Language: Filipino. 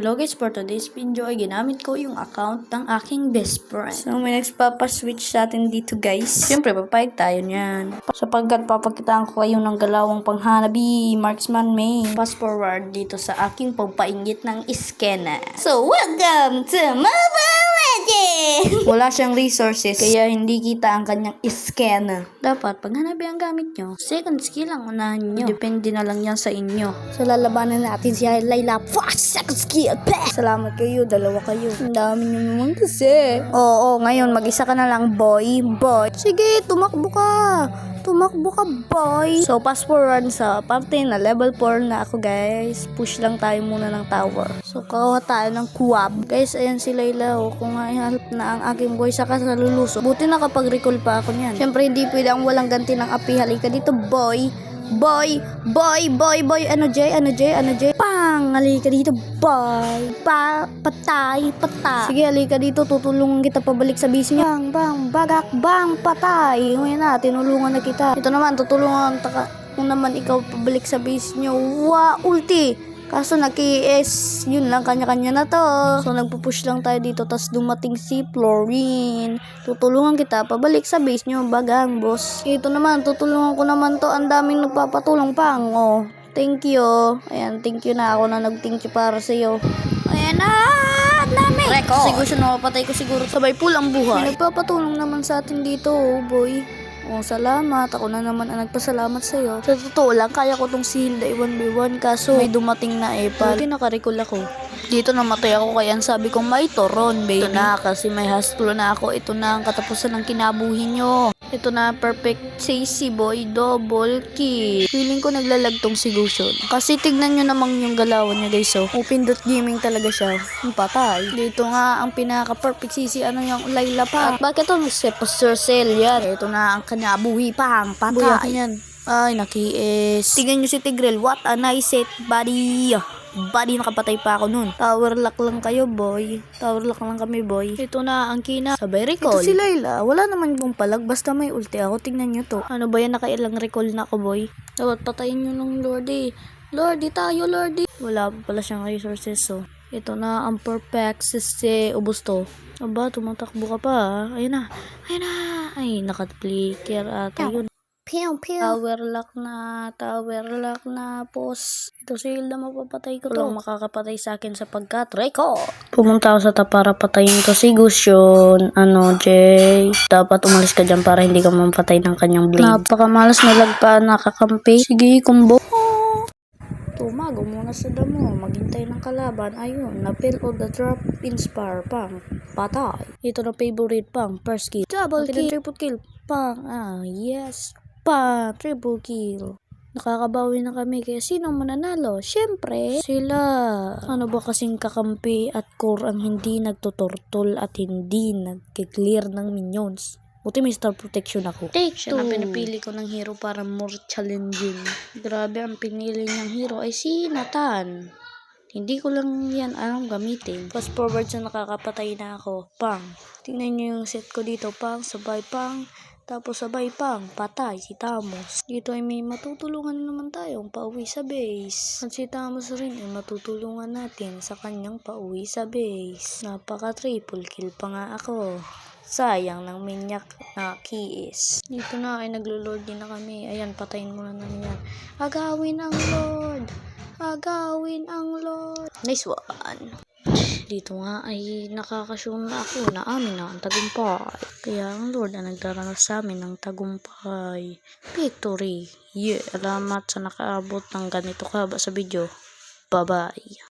Hello guys, for today's video ay ginamit ko yung account ng aking best friend. So may nagpapaswitch sa atin dito guys. Siyempre papayag tayo niyan. Sapagkat papakitaan ko kayo ng galawang panghanabi, marksman May. Fast forward dito sa aking pagpaingit ng iskena. So welcome to Mobile Legends! Wala siyang resources kaya hindi kita ang kanyang iskena. Dapat paghanabi ang gamit nyo, second skill ang unahan nyo. Depende na lang yan sa inyo. So lalabanan natin si Layla. Second skill. Salamat kayo, dalawa kayo. Ang dami nyo naman kasi. Oo, ngayon mag-isa ka na lang, boy. Sige, tumakbo ka. Boy. So, fast forward sa parte na level 4 na ako, guys. Push lang tayo muna ng tower. So, kakuha tayo ng kuwab. Guys, ayan si Layla. Kung ihalap na ang aking boy sa kasaluluso. Buti nakapag-recall pa ako niyan. Siyempre, hindi pwede ang walang ganti ng api. Halika dito, boy. Ano, Jay? Pang! Halika dito, boy. Patay. Sige, halika dito. Tutulungan kita pabalik sa base niya. Bang, bagak, bang, patay. Ngayon na, tinulungan na kita. Ito naman, tutulungan kung naman ikaw pabalik sa base niyo. Ulti! Kaso naki-S, yun lang, kanya-kanya na to. So nagpupush lang tayo dito, tas dumating si Florine. Tutulungan kita pabalik sa base nyo, bagang boss. Ito naman, tutulungan ko naman to. Ang daming nagpapatulong pang. Oh, thank you. Ayan, thank you na ako na nag-thank you para sa'yo. Ayan na, dami. Siguro siya napapatay ko siguro. Sabay pool ang buhay. May nagpapatulong naman sa atin dito, oh boy. Oh, salamat. Ako na naman ang nagpasalamat sa'yo. Sa totoo lang, kaya ko tong si Hilda 1v1 kaso may dumating na epal. Buti nakarecall ako. Dito namatay ako kaya sabi ko may toron, baby. Ito na kasi may hustler na ako. Ito na ang katapusan ng kinabuhi nyo. Ito na, perfect safety boy, double kill. Feeling ko naglalag tong si Gusion. Kasi tignan nyo namang yung galawan niya guys, oh. Open.gaming talaga siya. Yung patay. Dito nga ang pinaka-perfect CC, ano yung Layla pa. At bakit ito? Sir Cell yan. Ito na ang kanabuhi pa, ang patay. Buyakin yan. Ay, naki-S. Tignan nyo si Tigrel. What a nice set, buddy. Buddy, nakapatay pa ako nun. Tower lock lang kayo, boy. Tower lock lang kami, boy. Ito na ang kina. Sabay recall. Ito si Layla. Wala naman yung palag. Basta may ulti ako. Tingnan nyo to. Ano ba yan? Nakailang recall na ako, boy. Dapat patayin nyo ng Lordy. Lordy tayo, Lordy. Wala pa pala siyang resources, so. Ito na ang perfect sisi. Ubus to. Aba, tumatakbo ka pa, ha? Ayun na. Ay, naka-flicker ata yun. Tower lock na, boss. Ito si Hilda, mapapatay ko to. Walang makakapatay sa akin sapagkat record. Pumunta ako sa para patayin to si Gusion. Ano, Jay? Dapat umalis ka dyan para hindi ka mapatay ng kanyang blade. Napakamalas na lagpa, nakakampi. Sige, combo. Tumago muna sa damo. Maghintay ng kalaban. Ayun, na-fill all the drop. Inspire, pang. Patay. Ito na favorite, pang. First kill. Double kill. Triple kill. Pang. Yes. Pa, triple kill. Nakakabawi na kami kaya sino mananalo? Syempre, sila. Ano ba kasing kakampi at core ang hindi nagtuturtol at hindi nag-clear ng minions? Buti may star protection ako. Siya na pinipili ko ng hero para more challenging. Grabe, ang pinili niyang hero ay si Nathan. Hindi ko lang yan alam gamitin. Fast forward sa nakakapatay na ako. Pang. Tingnan niyo yung set ko dito. Pang, sabay pang. Tapos sabay pang, patay si Tamos. Dito ay may matutulungan naman tayong pauwi sa base. At si Tamos rin ay matutulungan natin sa kanyang pauwi sa base. Napaka triple kill pa nga ako. Sayang ng minyak na kiss. Dito na ay naglo-lord din na kami. Ayan, patayin muna namin yan. Agawin ang Lord. Nice one. Dito nga ay nakakasyon na ako na amin na ang tagumpay. Kaya ang Lord ang nagdaranas sa amin ng tagumpay. Victory! Yeah! Salamat sa nakaabot ng ganito kahaba sa video. Bye-bye!